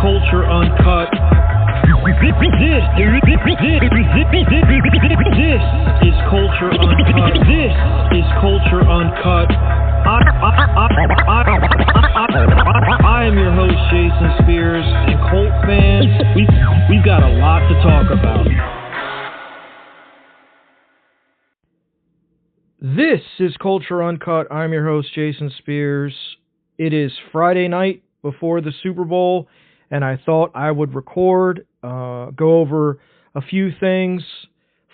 Culture Uncut. This is Culture Uncut. This is Culture Uncut. I am your host, Jason Spears, and Colt fans, we've got a lot to talk about. This is Culture Uncut. I'm your host, Jason Spears. It is Friday night before the Super Bowl, and I thought I would record, go over a few things.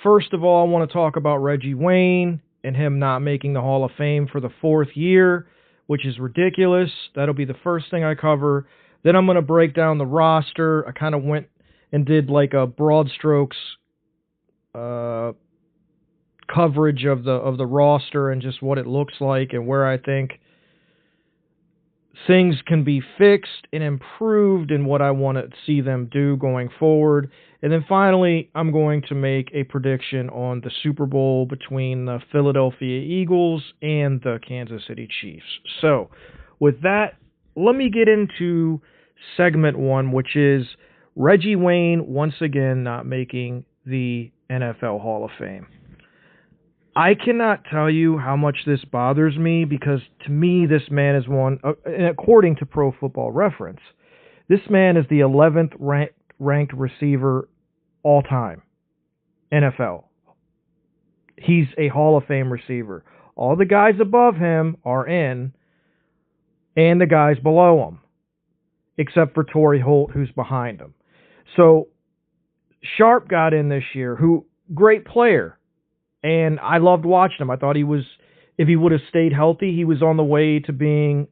First of all, I want to talk about Reggie Wayne and him not making the Hall of Fame for the fourth year, which is ridiculous. That'll be the first thing I cover. Then I'm going to break down the roster. I kind of went and did like a broad strokes coverage of the roster and just what it looks like and where I think things can be fixed and improved and what I want to see them do going forward. And then finally, I'm going to make a prediction on the Super Bowl between the Philadelphia Eagles and the Kansas City Chiefs. So, with that, let me get into segment one, which is Reggie Wayne once again not making the NFL Hall of Fame. I cannot tell you how much this bothers me because to me this man is one, and according to Pro Football Reference, this man is the 11th ranked receiver all time, NFL. He's a Hall of Fame receiver. All the guys above him are in, and the guys below him, except for Torrey Holt, who's behind him. So Sharp got in this year, who great player. And I loved watching him. I thought he was, if he would have stayed healthy, he was on the way to being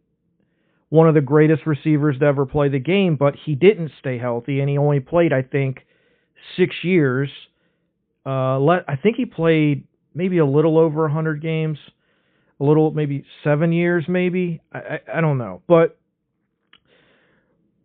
one of the greatest receivers to ever play the game, but he didn't stay healthy, and he only played, I think, 6 years. I think he played maybe a little over 100 games, a little, maybe 7 years, maybe. I don't know. But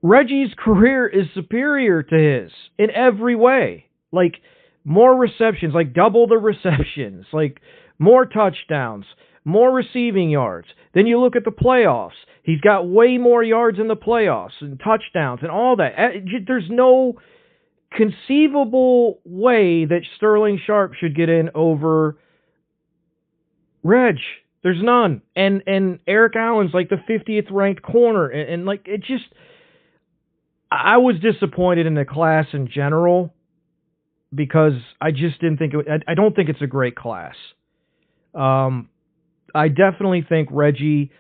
Reggie's career is superior to his in every way. Like, more receptions, like double the receptions, like more touchdowns, more receiving yards. Then you look at the playoffs. He's got way more yards in the playoffs and touchdowns and all that. There's no conceivable way that Sterling Sharp should get in over Reg. There's none. And Eric Allen's like the 50th ranked corner. And like, it just, I was disappointed in the class in general, because I just didn't think I don't think it's a great class. I definitely think Reggie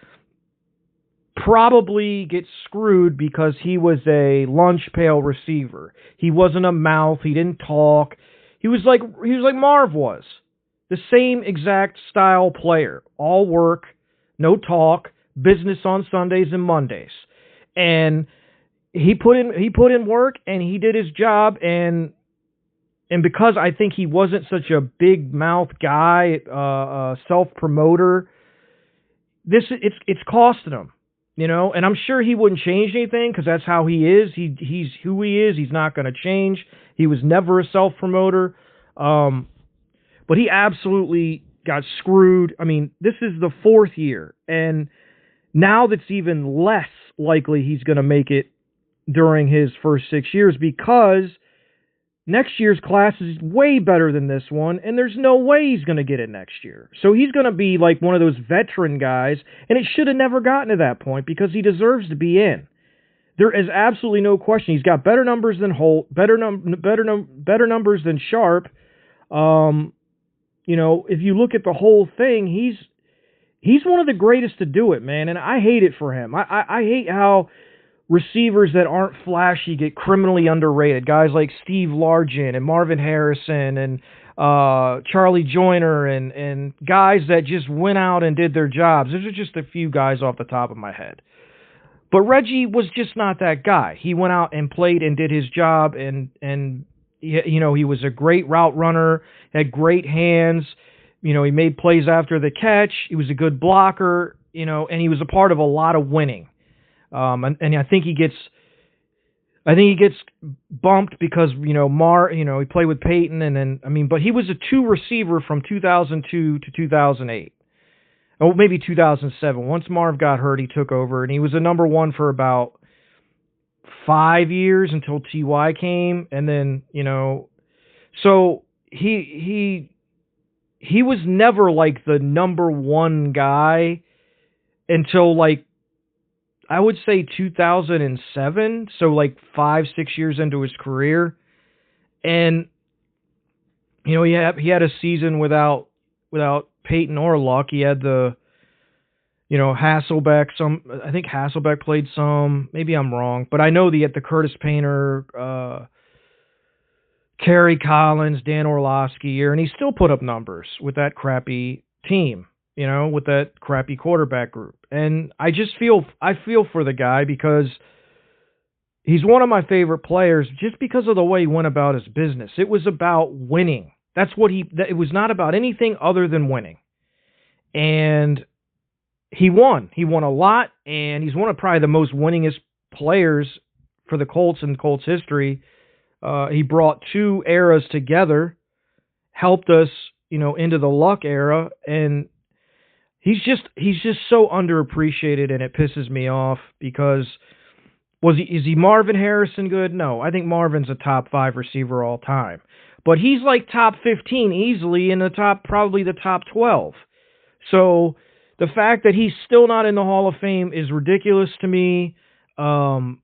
probably gets screwed because he was a lunch pail receiver. He wasn't a mouth. He didn't talk. He was like Marv was. The same exact style player. All work, no talk, business on Sundays and Mondays. And he put in work and he did his job, and because I think he wasn't such a big mouth guy, self-promoter, it's costing him, you know. And I'm sure he wouldn't change anything because that's how he is. He's who he is. He's not going to change. He was never a self-promoter, but he absolutely got screwed. I mean, this is the fourth year, and now that's even less likely he's going to make it during his first 6 years because next year's class is way better than this one, and there's no way he's going to get it next year. So he's going to be like one of those veteran guys, and it should have never gotten to that point because he deserves to be in. There is absolutely no question. He's got better numbers than Holt, better numbers than Sharp. You know, if you look at the whole thing, he's one of the greatest to do it, man, and I hate it for him. I hate how receivers that aren't flashy get criminally underrated. Guys like Steve Largent and Marvin Harrison and Charlie Joyner and guys that just went out and did their jobs. Those are just a few guys off the top of my head. But Reggie was just not that guy. He went out and played and did his job, and you know, he was a great route runner, had great hands. You know, he made plays after the catch. He was a good blocker, you know, and he was a part of a lot of winning. And I think he gets bumped because, you know, he played with Peyton, and then, I mean, but he was a 2 receiver from 2002 to 2008. Oh, maybe 2007. Once Marv got hurt, he took over, and he was a number 1 for about 5 years until Ty came, and then so he was never like the number one guy until like I would say 2007. So like 5 6 years into his career, and he had a season without Peyton or Luck. He had the Hasselbeck. I think Hasselbeck played some. Maybe I'm wrong, but I know he had the Curtis Painter, Kerry Collins, Dan Orlovsky year, and he still put up numbers with that crappy team. With that crappy quarterback group. And I feel for the guy because he's one of my favorite players just because of the way he went about his business. It was about winning. It was not about anything other than winning. And he won. He won a lot, and he's one of probably the most winningest players for the Colts in Colts history. He brought two eras together, helped us, into the Luck era, and he's just so underappreciated, and it pisses me off because is he Marvin Harrison good? No, I think Marvin's a top 5 receiver all time, but he's like top 15 easily in probably the top 12. So the fact that he's still not in the Hall of Fame is ridiculous to me, and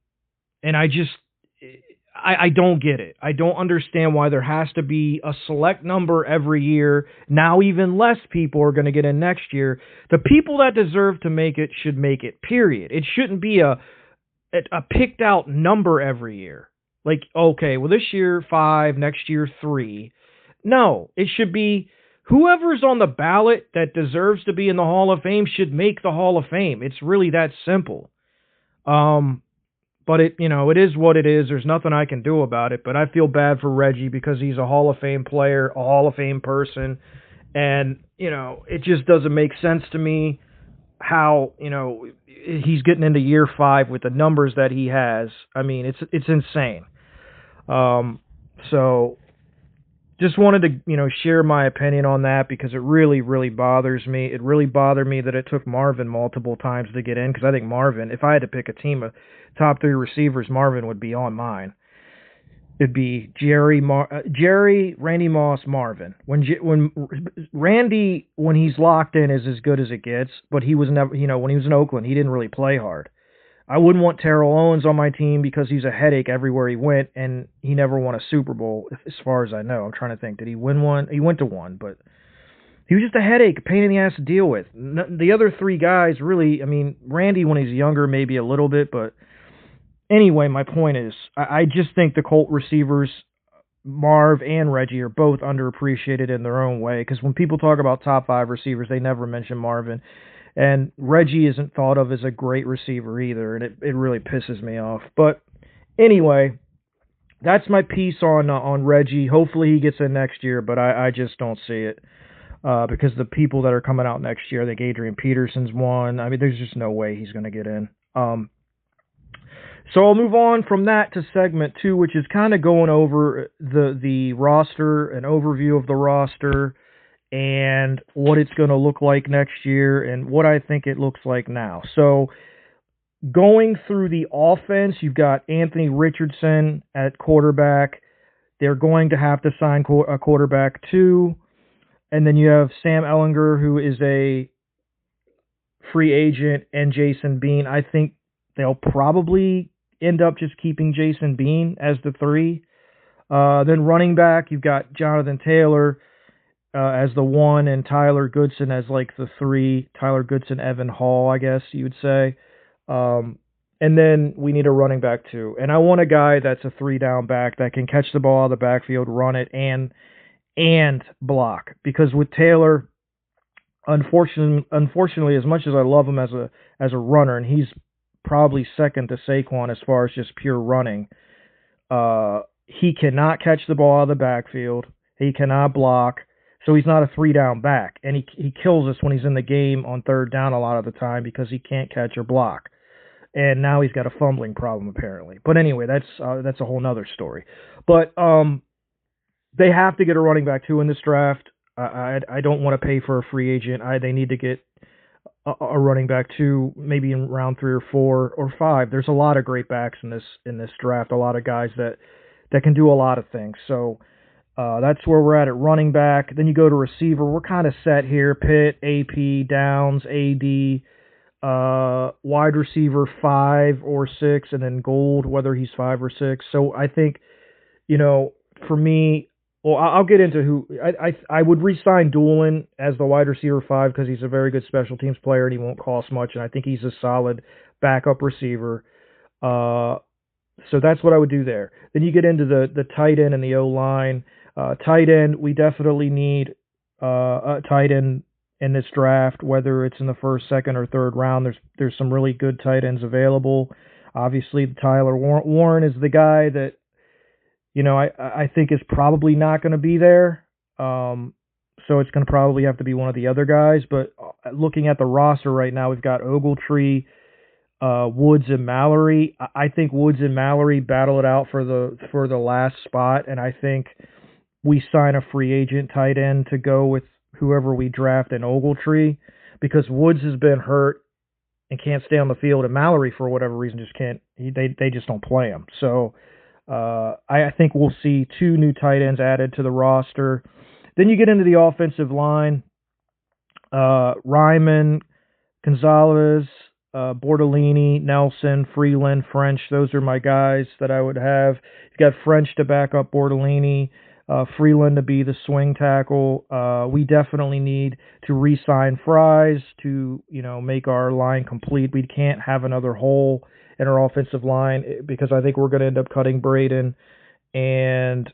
I don't get it. I don't understand why there has to be a select number every year. Now even less people are going to get in next year. The people that deserve to make it should make it, period. It shouldn't be a picked out number every year. Like, okay, well this year 5, next year 3. No, it should be whoever's on the ballot that deserves to be in the Hall of Fame should make the Hall of Fame. It's really that simple. But it is what it is. There's nothing I can do about it. But I feel bad for Reggie because he's a Hall of Fame player, a Hall of Fame person. And, it just doesn't make sense to me how, he's getting into year 5 with the numbers that he has. I mean, it's insane. So just wanted to, share my opinion on that because it really, really bothers me. It really bothered me that it took Marvin multiple times to get in because I think Marvin, if I had to pick a team of top 3 receivers, Marvin would be on mine. It'd be Jerry, Randy Moss, Marvin. When Randy, when he's locked in, is as good as it gets, but he was never, when he was in Oakland, he didn't really play hard. I wouldn't want Terrell Owens on my team because he's a headache everywhere he went, and he never won a Super Bowl, as far as I know. I'm trying to think. Did he win one? He went to one, but he was just a headache, a pain in the ass to deal with. The other 3 guys, really, I mean, Randy when he's younger, maybe a little bit, but anyway, my point is, I just think the Colt receivers, Marv and Reggie, are both underappreciated in their own way, because when people talk about top 5 receivers, they never mention Marvin. And Reggie isn't thought of as a great receiver either, and it really pisses me off. But anyway, that's my piece on Reggie. Hopefully he gets in next year, but I just don't see it because the people that are coming out next year, I think Adrian Peterson's one. I mean, there's just no way he's going to get in. So I'll move on from that to segment 2, which is kind of going over the roster, an overview of the roster, and what it's going to look like next year and what I think it looks like now. So going through the offense, you've got Anthony Richardson at quarterback. They're going to have to sign a quarterback too. And then you have Sam Ehlinger, who is a free agent, and Jason Bean. I think they'll probably end up just keeping Jason Bean as the 3. Then running back, you've got Jonathan Taylor as the 1 and Tyler Goodson as like the 3. Tyler Goodson, Evan Hall, I guess you would say. And then we need a running back too. And I want a guy that's a 3-down back that can catch the ball out of the backfield, run it, and block. Because with Taylor, unfortunately, as much as I love him as a runner, and he's probably second to Saquon as far as just pure running, he cannot catch the ball out of the backfield. He cannot block. So he's not a 3-down back, and he kills us when he's in the game on 3rd down a lot of the time because he can't catch or block. And now he's got a fumbling problem apparently. But anyway, that's a whole nother story. But they have to get a running back too in this draft. I don't want to pay for a free agent. They need to get a running back too, maybe in round 3 or 4 or 5. There's a lot of great backs in this draft. A lot of guys that can do a lot of things. So that's where we're at running back. Then you go to receiver. We're kind of set here. Pitt, AP, Downs, AD, wide receiver 5 or 6, and then Gold, whether he's 5 or 6. So I think, for me, well, I'll get into who I would re-sign Doolin as the wide receiver 5 because he's a very good special teams player and he won't cost much, and I think he's a solid backup receiver. So that's what I would do there. Then you get into the tight end and the O line. Tight end, we definitely need a tight end in this draft, whether it's in the first, second, or third round. There's some really good tight ends available. Obviously, Tyler Warren is the guy that I think is probably not going to be there. So it's going to probably have to be one of the other guys. But looking at the roster right now, we've got Ogletree, Woods, and Mallory. I think Woods and Mallory battle it out for the last spot, and I think we sign a free agent tight end to go with whoever we draft in Ogletree, because Woods has been hurt and can't stay on the field, and Mallory, for whatever reason, just can't. They just don't play him. So I think we'll see 2 new tight ends added to the roster. Then you get into the offensive line. Ryman, Gonzalez, Bordellini, Nelson, Freeland, French. Those are my guys that I would have. You got French to back up Bordellini. Freeland to be the swing tackle. We definitely need to re-sign Fries to, make our line complete. We can't have another hole in our offensive line because I think we're going to end up cutting Braden and,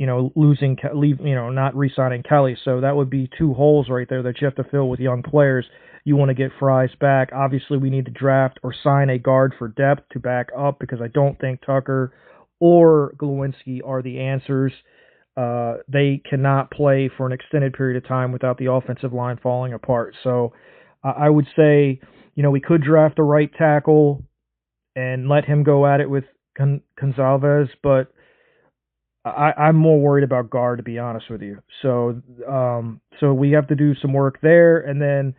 not re-signing Kelly. So that would be 2 holes right there that you have to fill with young players. You want to get Fries back. Obviously, we need to draft or sign a guard for depth to back up because I don't think Tucker or Glowinski are the answers. They cannot play for an extended period of time without the offensive line falling apart. So I would say, we could draft a right tackle and let him go at it with Gonzalez, but I'm more worried about guard, to be honest with you. So we have to do some work there, and then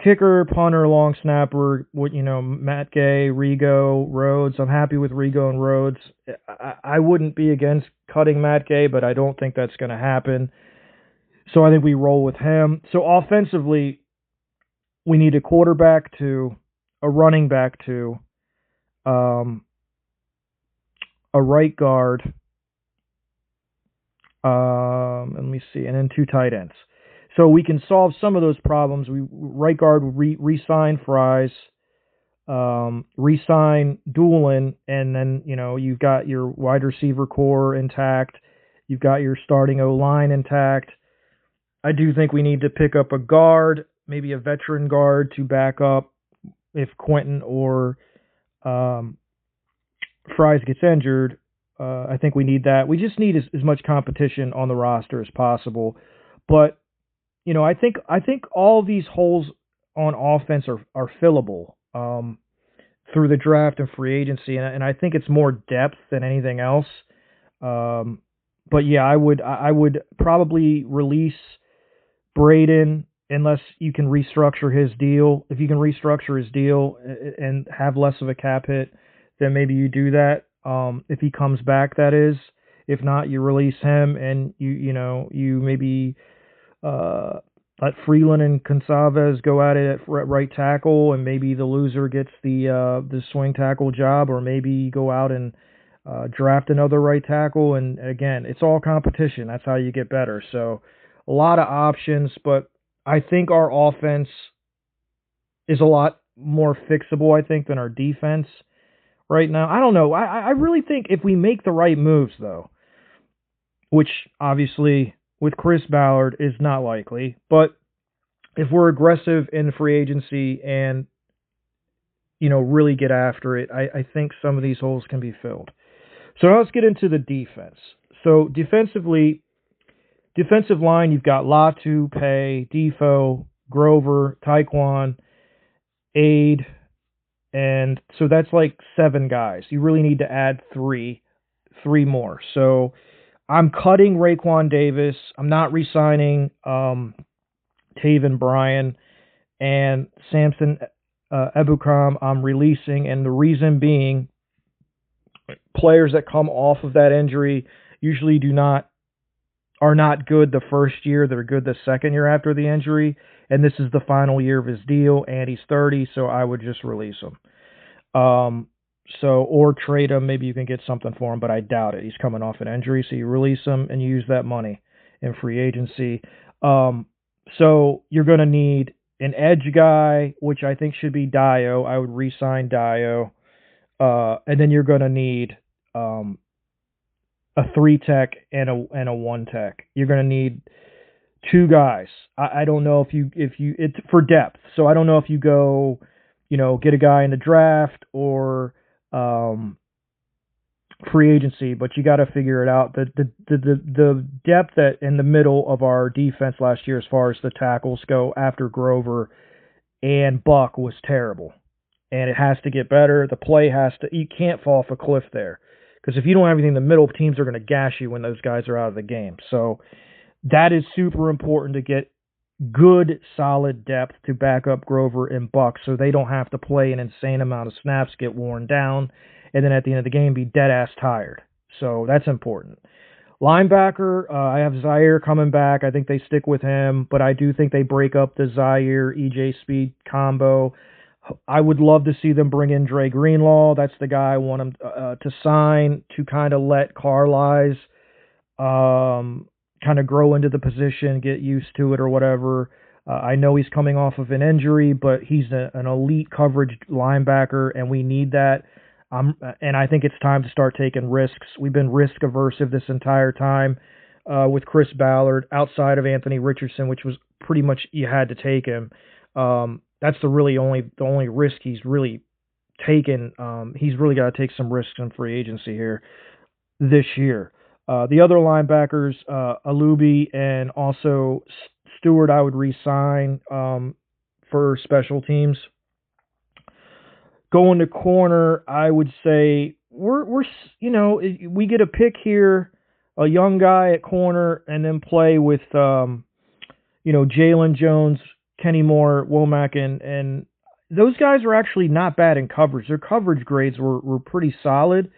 kicker, punter, long snapper, Matt Gay, Rigo, Rhodes. I'm happy with Rigo and Rhodes. I wouldn't be against cutting Matt Gay, but I don't think that's going to happen. So I think we roll with him. So offensively, we need a quarterback 2, a running back 2, a right guard, let me see, and then 2 tight ends. So we can solve some of those problems. Right guard re-sign Fries, re-sign Doolin, and then you've got your wide receiver core intact. You've got your starting O-line intact. I do think we need to pick up a guard, maybe a veteran guard to back up if Quentin or Fries gets injured. I think we need that. We just need as much competition on the roster as possible. But I think all these holes on offense are fillable through the draft and free agency, and I think it's more depth than anything else. But yeah, I would probably release Braden unless you can restructure his deal. If you can restructure his deal and have less of a cap hit, then maybe you do that. If he comes back, that is. If not, you release him and you maybe let Freeland and Gonzalez go at it at right tackle, and maybe the loser gets the swing tackle job, or maybe you go out and draft another right tackle. And again, it's all competition. That's how you get better. So a lot of options, but I think our offense is a lot more fixable, I think, than our defense right now. I don't know. I really think if we make the right moves, though, which obviously with Chris Ballard is not likely, but if we're aggressive in free agency and really get after it, I think some of these holes can be filled. So now let's get into the defense. So defensively, defensive line, you've got Latu, Pay, Defo, Grover, Taekwon, Aid, and so that's like 7 guys. You really need to add 3 more. So I'm cutting Raekwon Davis. I'm not re-signing Taven Bryan. and Samson Ebukam I'm releasing, and the reason being players that come off of that injury usually are not good the first year. They're good the second year after the injury, and this is the final year of his deal, and he's 30, so I would just release him. Or trade him. Maybe you can get something for him, but I doubt it. He's coming off an injury, so you release him and you use that money in free agency. So you're going to need an edge guy, which I think should be Dio. I would re-sign Dio. And then you're going to need a 3-tech and a 1-tech. You're going to need 2 guys. I don't know if you it's for depth. So I don't know if you go, get a guy in the draft or free agency, but you got to figure it out. The depth in the middle of our defense last year, as far as the tackles go, after Grover and Buck, was terrible, and it has to get better. The play you can't fall off a cliff there, because if you don't have anything in the middle, teams are going to gash you when those guys are out of the game. So that is super important to get good, solid depth to back up Grover and Buck, so they don't have to play an insane amount of snaps, get worn down, and then at the end of the game be dead-ass tired. So that's important. Linebacker, I have Zaire coming back. I think they stick with him, but I do think they break up the Zaire-EJ Speed combo. I would love to see them bring in Dre Greenlaw. That's the guy I want him to sign, to kind of let Carlisle kind of grow into the position, get used to it or whatever. I know he's coming off of an injury, but he's an elite coverage linebacker, and we need that. And I think it's time to start taking risks. We've been risk aversive this entire time with Chris Ballard, outside of Anthony Richardson, which was pretty much you had to take him. That's the only risk he's really taken. He's really got to take some risks in free agency here this year. The other linebackers, Alubi and also Stewart, I would re-sign for special teams. Going to corner, I would say we get a pick here, a young guy at corner, and then play with Jalen Jones, Kenny Moore, Womack, and those guys are actually not bad in coverage. Their coverage grades were pretty solid.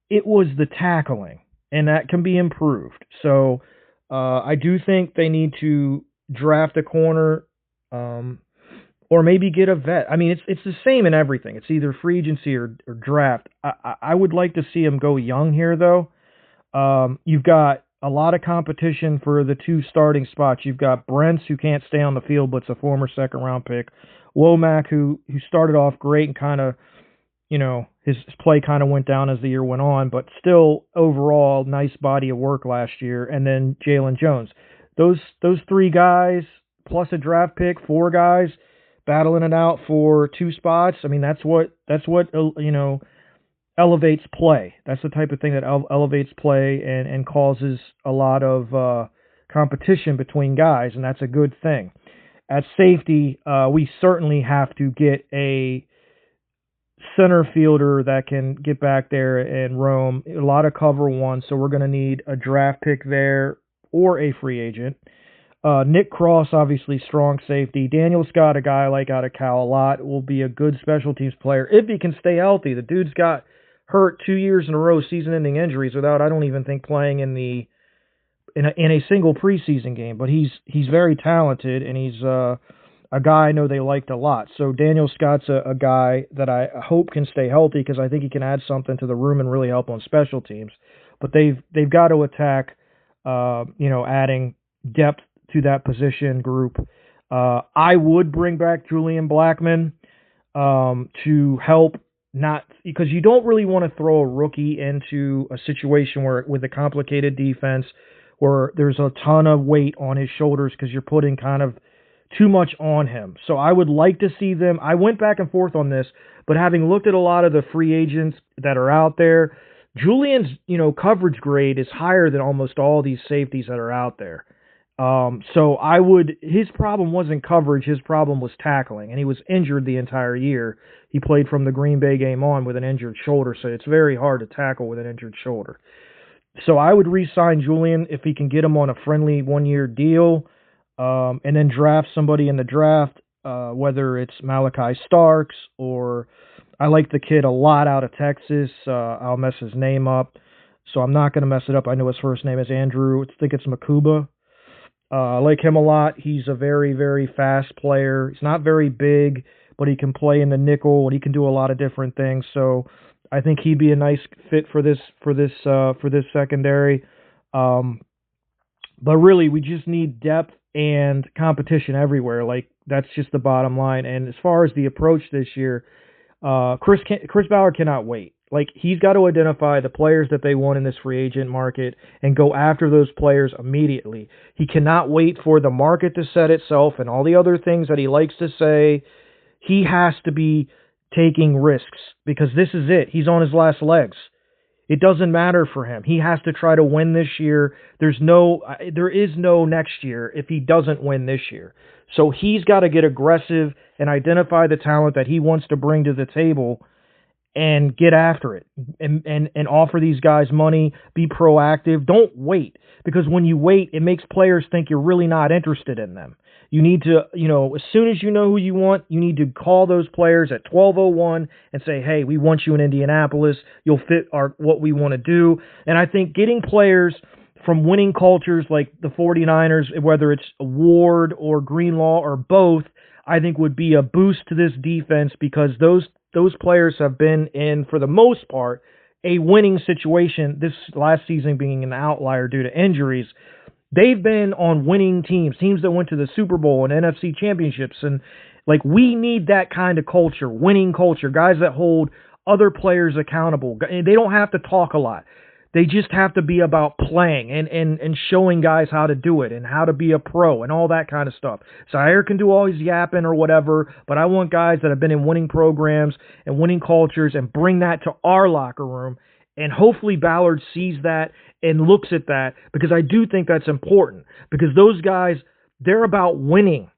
It was the tackling, and that can be improved. So I do think they need to draft a corner, or maybe get a vet. I mean, it's the same in everything. It's either free agency or draft. I would like to see them go young here, though. You've got a lot of competition for the 2 starting spots. You've got Brents, who can't stay on the field, but it's a former second-round pick. Womack, who started off great and kind of, his play kind of went down as the year went on, but still overall nice body of work last year. And then Jalen Jones. Those 3 guys plus a draft pick, 4 guys battling it out for 2 spots. I mean, that's what elevates play. That's the type of thing that elevates play and causes a lot of competition between guys, and that's a good thing. At safety, we certainly have to get a center fielder that can get back there and roam. A lot of cover one, so we're going to need a draft pick there or a free agent. Nick Cross, obviously strong safety. Daniel Scott, a guy I like out of Cal a lot, will be a good special teams player if he can stay healthy. The dude's got hurt 2 years in a row, season-ending injuries, without, I don't even think, playing in a single preseason game. But he's very talented, and he's a guy I know they liked a lot. So Daniel Scott's a guy that I hope can stay healthy, because I think he can add something to the room and really help on special teams. But they've got to attack, adding depth to that position group. I would bring back Julian Blackman to help, not because you don't really want to throw a rookie into a situation where with a complicated defense where there's a ton of weight on his shoulders, because you're putting kind of too much on him. So I would like to see them. I went back and forth on this, but having looked at a lot of the free agents that are out there, Julian's coverage grade is higher than almost all these safeties that are out there. So his problem wasn't coverage, his problem was tackling, and he was injured the entire year. He played from the Green Bay game on with an injured shoulder, so it's very hard to tackle with an injured shoulder. So I would re-sign Julian if he can get him on a friendly 1-year deal, and then draft somebody in the draft. whether it's Malachi Starks or I like the kid a lot out of Texas. I'll mess his name up, so I'm not going to mess it up. I know his first name is Andrew. I think it's Makuba. I like him a lot. He's a very, very fast player. He's not very big, but he can play in the nickel and he can do a lot of different things. So I think he'd be a nice fit for this secondary. Um, but really, we just need depth and competition everywhere. Like that's just the bottom line. And as far as the approach this year, Chris Ballard cannot wait. Like he's got to identify the players that they want in this free agent market and go after those players immediately. He cannot wait for the market to set itself and all the other things that he likes to say. He has to be taking risks because this is it. He's on his last legs. It doesn't matter for him. He has to try to win this year. There is no next year if he doesn't win this year. So he's got to get aggressive and identify the talent that he wants to bring to the table and get after it and offer these guys money, be proactive. Don't wait because when you wait, it makes players think you're really not interested in them. You need to, as soon as you know who you want, you need to call those players at 12:01 and say, hey, we want you in Indianapolis. You'll fit what we want to do. And I think getting players from winning cultures like the 49ers, whether it's Ward or Greenlaw or both, I think would be a boost to this defense because those players have been in, for the most part, a winning situation, this last season being an outlier due to injuries. They've been on winning teams that went to the Super Bowl and NFC championships. And like we need that kind of culture, winning culture, guys that hold other players accountable. They don't have to talk a lot. They just have to be about playing and showing guys how to do it and how to be a pro and all that kind of stuff. Zaire can do all his yapping or whatever, but I want guys that have been in winning programs and winning cultures and bring that to our locker room. And hopefully Ballard sees that and looks at that because I do think that's important because those guys, they're about winning.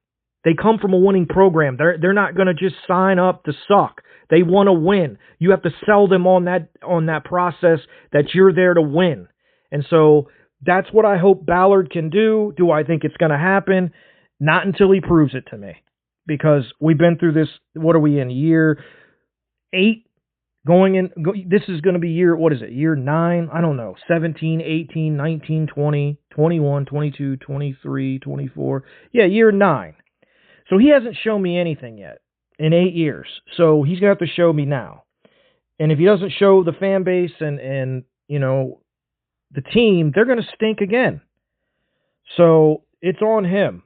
They come from a winning program. They're not going to just sign up to suck. They want to win. You have to sell them on that process that you're there to win. And so that's what I hope Ballard can do. Do I think it's going to happen? Not until he proves it to me. Because we've been through this, what are we in, year 8? This is going to be year 9? I don't know, 17, 18, 19, 20, 21, 22, 23, 24. Yeah, year 9. So he hasn't shown me anything yet in 8 years. So he's going to have to show me now. And if he doesn't show the fan base and the team, they're going to stink again. So it's on him.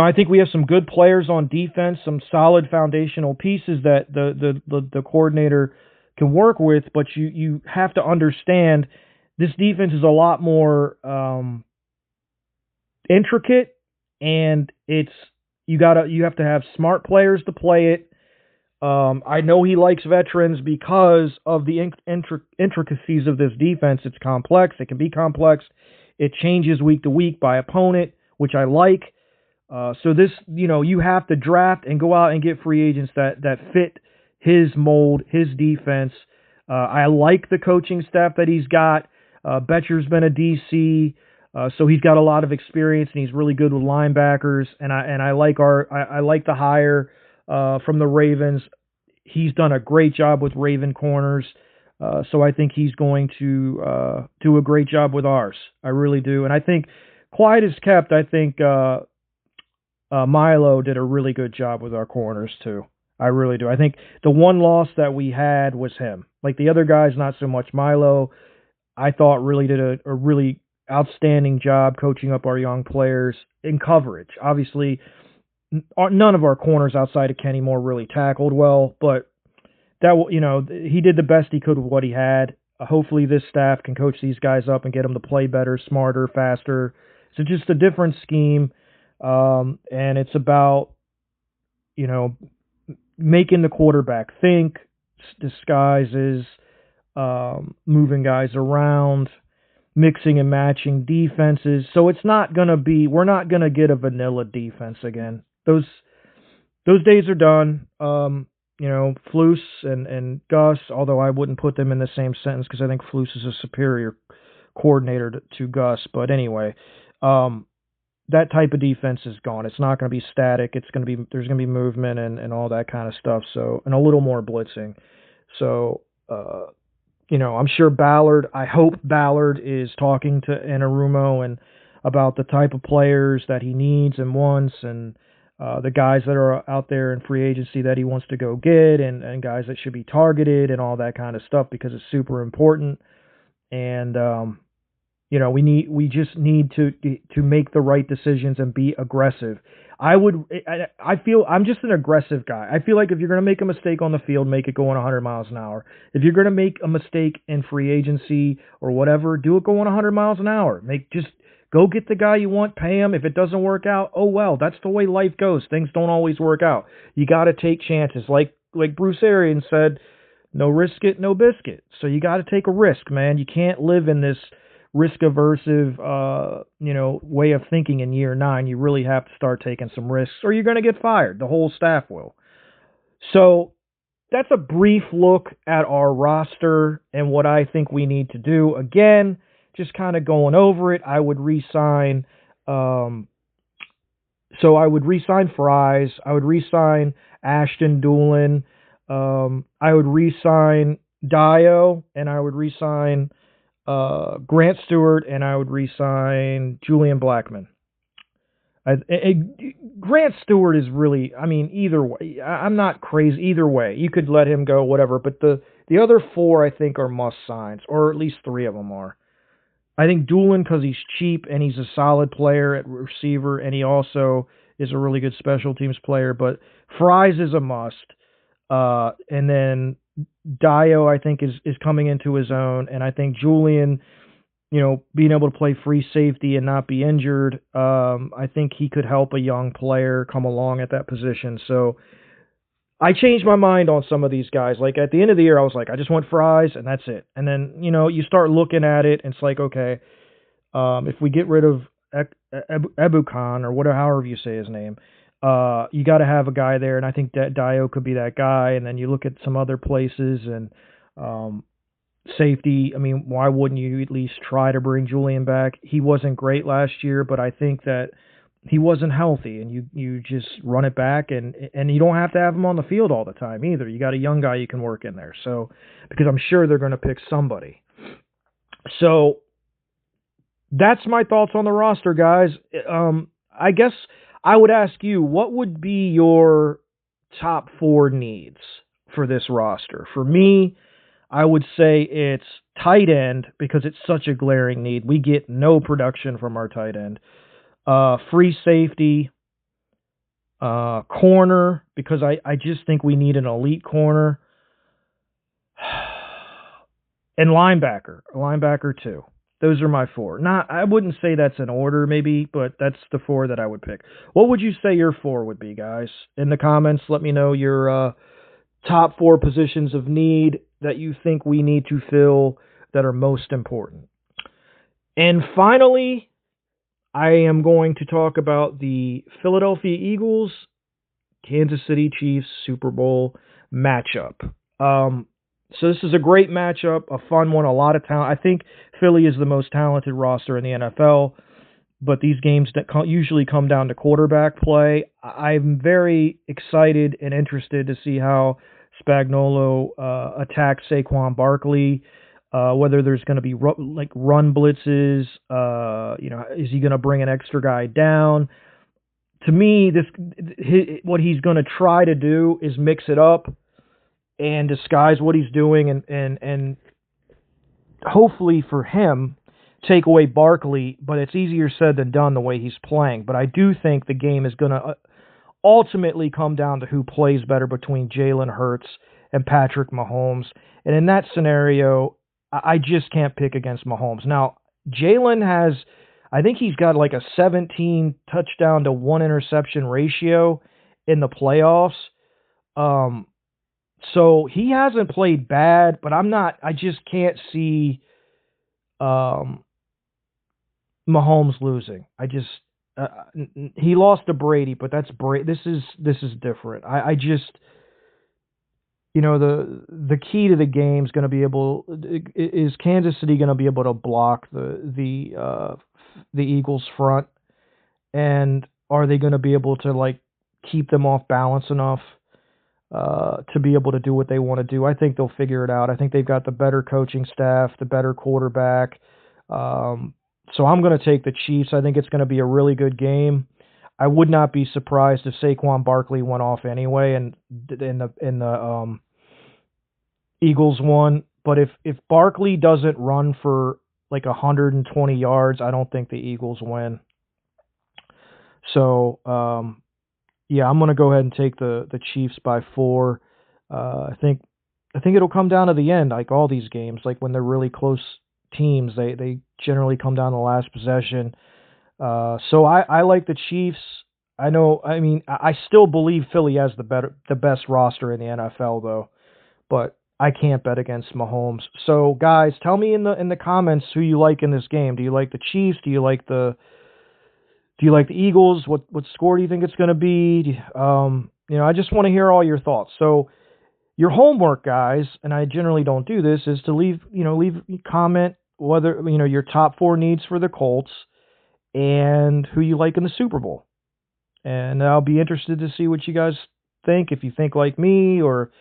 I think we have some good players on defense, some solid foundational pieces that the coordinator can work with, but you have to understand this defense is a lot more intricate, and you have to have smart players to play it. I know he likes veterans because of the intricacies of this defense. It's complex. It can be complex. It changes week to week by opponent, which I like. So this, you have to draft and go out and get free agents that fit his mold, his defense. I like the coaching staff that he's got. Betcher's been a DC, so he's got a lot of experience and he's really good with linebackers. And I like the hire from the Ravens. He's done a great job with Raven corners. So I think he's going to do a great job with ours. I really do. And I think quiet as kept, I think Milo did a really good job with our corners too. I really do. I think the one loss that we had was him. Like the other guys, not so much. Milo, I thought really did a really outstanding job coaching up our young players in coverage. Obviously, none of our corners outside of Kenny Moore really tackled well, but he did the best he could with what he had. Hopefully this staff can coach these guys up and get them to play better, smarter, faster. So just a different scheme. And it's about, making the quarterback think, disguises, moving guys around, mixing and matching defenses. So we're not going to get a vanilla defense again. Those days are done. Flus and Gus, although I wouldn't put them in the same sentence because I think Flus is a superior coordinator to Gus. But anyway, that type of defense is gone. It's not going to be static. There's going to be movement and all that kind of stuff. So, and a little more blitzing. So, I'm sure I hope Ballard is talking to Anarumo and about the type of players that he needs and wants, and the guys that are out there in free agency that he wants to go get, and guys that should be targeted and all that kind of stuff, because it's super important. And we just need to make the right decisions and be aggressive. I feel I'm just an aggressive guy. I feel like if you're going to make a mistake on the field, make it going 100 miles an hour. If you're going to make a mistake in free agency or whatever, do it going 100 miles an hour. Just go get the guy you want, pay him. If it doesn't work out, oh well, that's the way life goes. Things don't always work out. You got to take chances. Like Bruce Arians said, no risk it, no biscuit. So you got to take a risk, man. You can't live in this risk-aversive, way of thinking in year 9. You really have to start taking some risks, or you're going to get fired. The whole staff will. So that's a brief look at our roster and what I think we need to do. Again, just kind of going over it. I would re-sign. I would re-sign Fries. I would re-sign Ashton Doolin. I would re-sign Dio, and I would re-sign Grant Stewart, and I would re-sign Julian Blackman. Grant Stewart is really, either way. I'm not crazy either way. You could let him go, whatever. But the other 4, I think, are must-signs, or at least 3 of them are. I think Doolin, because he's cheap and he's a solid player at receiver, and he also is a really good special teams player. But Fries is a must. And then Dio, I think, is coming into his own, and I think Julian, being able to play free safety and not be injured, I think he could help a young player come along at that position. So I changed my mind on some of these guys. Like at the end of the year, I was like, I just want Fries, and that's it. And then, you start looking at it, and it's like, okay, if we get rid of Ebukan, or whatever, however you say his name, you got to have a guy there, and I think that Dio could be that guy. And then you look at some other places, and safety. Why wouldn't you at least try to bring Julian back? He wasn't great last year, but I think that he wasn't healthy, and you just run it back, and you don't have to have him on the field all the time either. You got a young guy you can work in there. So, because I'm sure they're going to pick somebody. So that's my thoughts on the roster, guys. I guess I would ask you, what would be your top 4 needs for this roster? For me, I would say it's tight end, because it's such a glaring need. We get no production from our tight end. Free safety, corner, because I just think we need an elite corner. And linebacker too. Those are my 4. I wouldn't say that's an order, maybe, but that's the 4 that I would pick. What would you say your 4 would be, guys? In the comments, let me know your top 4 positions of need that you think we need to fill that are most important. And finally, I am going to talk about the Philadelphia Eagles, Kansas City Chiefs Super Bowl matchup. So this is a great matchup, a fun one, a lot of talent. I think Philly is the most talented roster in the NFL, but these games that usually come down to quarterback play. I'm very excited and interested to see how Spagnuolo attacks Saquon Barkley, whether there's going to be run blitzes, is he going to bring an extra guy down? To me, what he's going to try to do is mix it up and disguise what he's doing, and hopefully for him, take away Barkley, but it's easier said than done the way he's playing. But I do think the game is going to ultimately come down to who plays better between Jalen Hurts and Patrick Mahomes. And in that scenario, I just can't pick against Mahomes. Now, Jalen I think he's got like a 17 touchdown to 1 interception ratio in the playoffs. So he hasn't played bad, but I just can't see Mahomes losing. He lost to Brady, but that's Brady. This is different. I just, the key to the game is going to is Kansas City going to be able to block the Eagles front? and are they going to be able to like keep them off balance enough to be able to do what they want to do? I think they'll figure it out. I think they've got the better coaching staff, the better quarterback. So I'm going to take the Chiefs. I think it's going to be a really good game. I would not be surprised if Saquon Barkley went off anyway, and in the Eagles won. But if Barkley doesn't run for like 120 yards, I don't think the Eagles win. So yeah, I'm going to go ahead and take the Chiefs by 4. I think it'll come down to the end, like all these games. Like when they're really close teams, they generally come down to the last possession. So I like the Chiefs. I still believe Philly has the best roster in the NFL though, but I can't bet against Mahomes. So guys, tell me in the comments who you like in this game. Do you like the Chiefs? Do you like the Eagles? What score do you think it's going to be? I just want to hear all your thoughts. So your homework, guys, and I generally don't do this, is to leave a comment whether your top 4 needs for the Colts and who you like in the Super Bowl. And I'll be interested to see what you guys think. If you think like me, or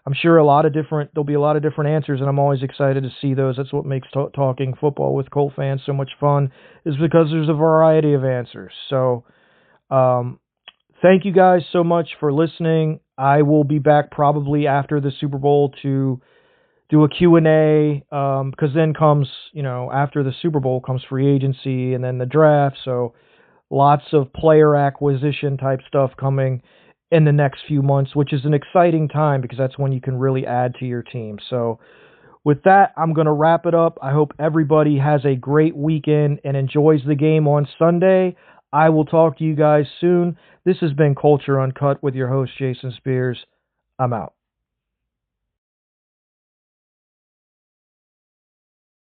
I'm sure there'll be a lot of different answers, and I'm always excited to see those. That's what makes talking football with Colt fans so much fun, is because there's a variety of answers. So, thank you guys so much for listening. I will be back probably after the Super Bowl to do a Q&A, because then comes, after the Super Bowl comes free agency and then the draft. So lots of player acquisition type stuff coming in the next few months, which is an exciting time because that's when you can really add to your team. So with that, I'm going to wrap it up. I hope everybody has a great weekend and enjoys the game on Sunday. I will talk to you guys soon. This has been Culture Uncut with your host, Jason Spears. I'm out.